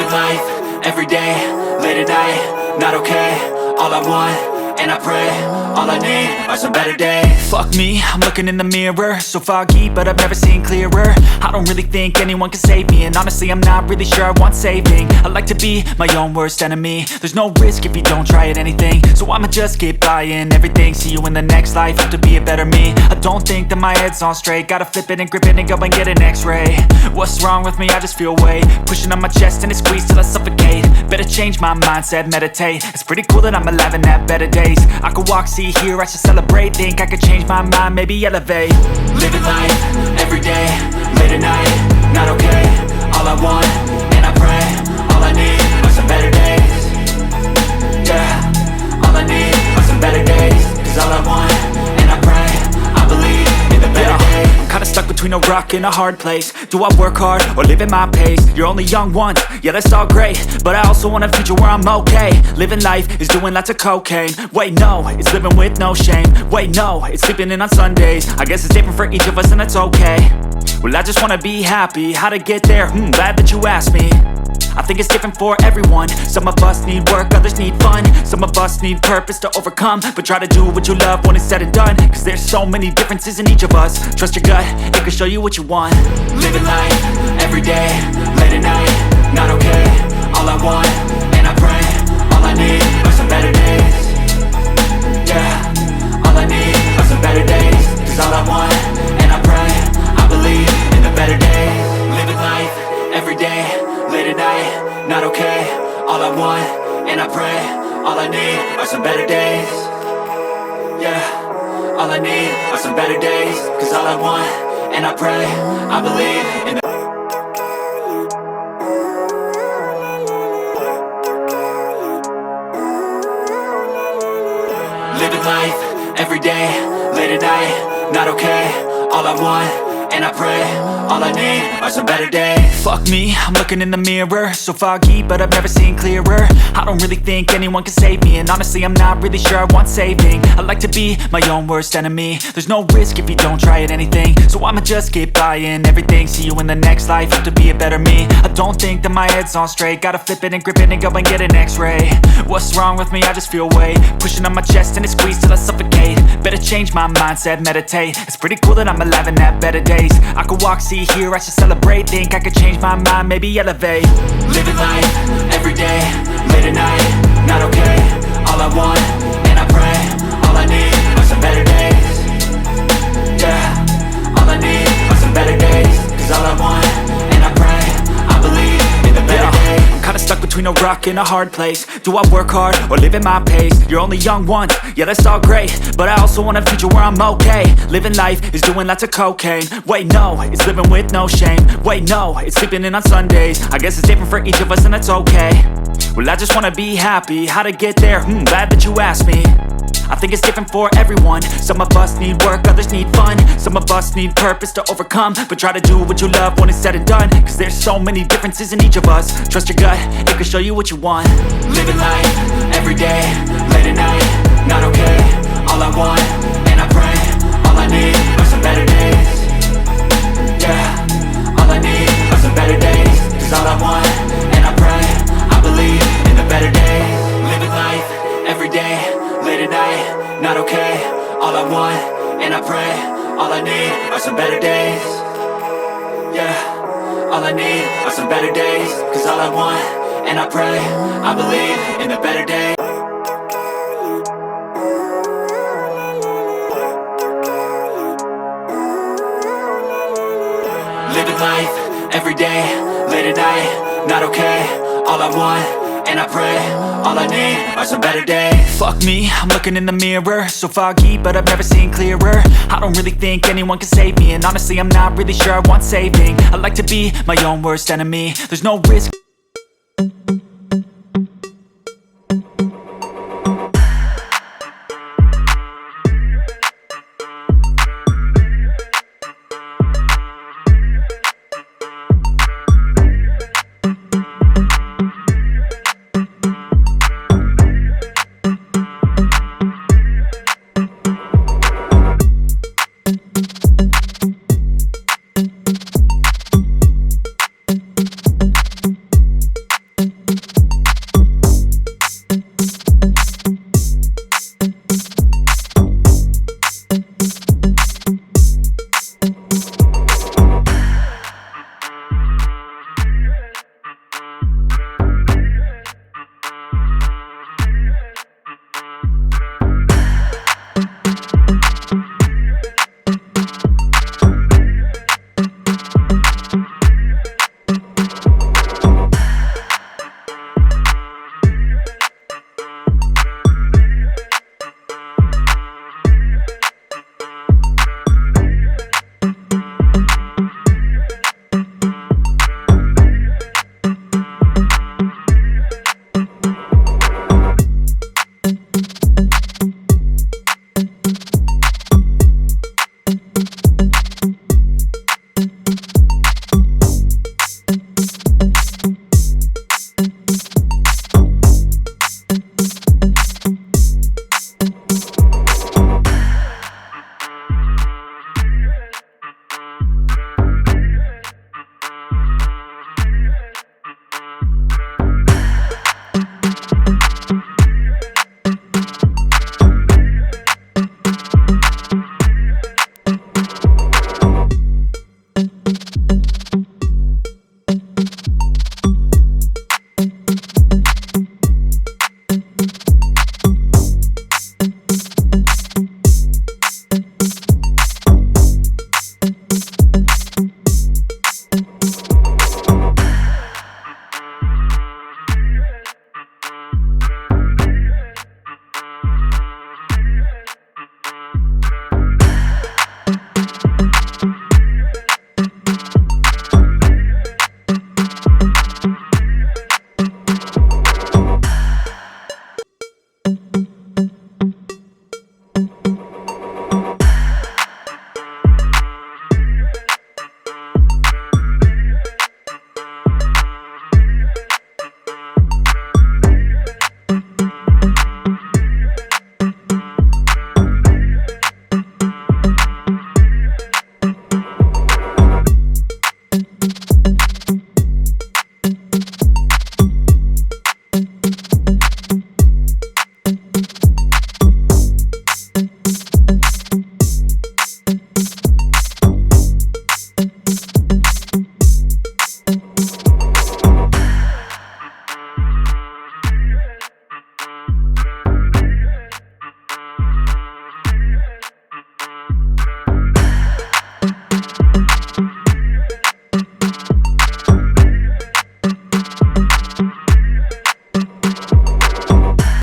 Living life, everyday, late at night, not okay. All I want, and I pray, all I need are some better days. Fuck me, I'm looking in the mirror, so foggy, but I've never seen clearer. I don't really think anyone can save me, and honestly I'm not really sure I want saving. I like to be my own worst enemy. There's no risk if you don't try at anything, so I'ma just keep buying everything. See you in the next life, have to be a better me. I don't think that my head's on straight, gotta flip it and grip it and go and get an x-ray. What's wrong with me? I just feel weight pushing on my chest and it squeezes till I suffocate. Better change my mindset, meditate. It's pretty cool that I'm alive and have better days. I could walk, see, hear, I should celebrate. Think I could change my mind, maybe elevate. Living life, everyday, late at night, not okay. All I want, and I pray, all I need are some better days. Yeah, all I need are some better days. Cause all I want, and I pray, I believe in the better days. I'm kinda stuck between a rock and a hard place. Do I work hard or live at my pace? You're only young once, yeah that's all great, but I also want a future where I'm okay. Living life is doing lots of cocaine. Wait no, it's living with no shame. Wait no, it's sleeping in on Sundays. I guess it's different for each of us and that's okay. Well I just wanna be happy, how to get there? Glad that you asked me. I think it's different for everyone. Some of us need work, others need fun. Some of us need purpose to overcome. But try to do what you love when it's said and done. Cause there's so many differences in each of us. Trust your gut, it can show you what you want. Living life, everyday, late at night, not okay. All I want, and I pray, all I need are some better days. Yeah, all I need are some better days. Cause all I want, and I pray, I believe in the better days. Living life, everyday, late at night, not okay. All I want, and I pray, all I need are some better days. Yeah, all I need are some better days. Cause all I want, and I pray, I believe in the living life, everyday, late at night, not okay. All I want, and I pray, all I need are some better days. Fuck me, I'm looking in the mirror, so foggy, but I've never seen clearer. I don't really think anyone can save me, and honestly I'm not really sure I want saving. I like to be my own worst enemy. There's no risk if you don't try at anything, so I'ma just keep buying everything. See you in the next life, have to be a better me. I don't think that my head's on straight, gotta flip it and grip it and go and get an x-ray. What's wrong with me? I just feel weight pushing on my chest and it squeezes till I suffocate. Better change my mindset, meditate. It's pretty cool that I'm alive and have better days. I could walk, see, hear, I should celebrate. Think I could change my mind, maybe elevate. Living life, everyday, late at night, not okay. All I want, and I pray, all I need are some better days. Yeah, all I need are some better days. Cause all I want, and I pray, I believe in the better days. I'm kinda stuck between a rock and a hard place. Do I work hard or live at my pace? You're only young once, yeah that's all great, but I also want a future where I'm okay. Living life is doing lots of cocaine. Wait no, it's living with no shame. Wait no, it's sleeping in on Sundays. I guess it's different for each of us and that's okay. Well I just wanna be happy, how to get there? Glad that you asked me. I think it's different for everyone. Some of us need work, others need fun. Some of us need purpose to overcome. But try to do what you love when it's said and done. Cause there's so many differences in each of us. Trust your gut, it can show you what you want. Living life, everyday, late at night, not okay. All I want, and I pray, all I need are some better days. Yeah, all I need are some better days. Cause all I want, and I pray, I believe in the better days. Living life, everyday, late at night, not okay. All I want, and I pray, all I need are some better days. Yeah, all I need are some better days. Cause all I want, and I pray, I believe in the better days. Living life, everyday, late at night, not okay. All I want, and I pray, all I need are some better days. Fuck me, I'm looking in the mirror, so foggy, but I've never seen clearer. I don't really think anyone can save me, and honestly I'm not really sure I want saving. I like to be my own worst enemy. There's no risk.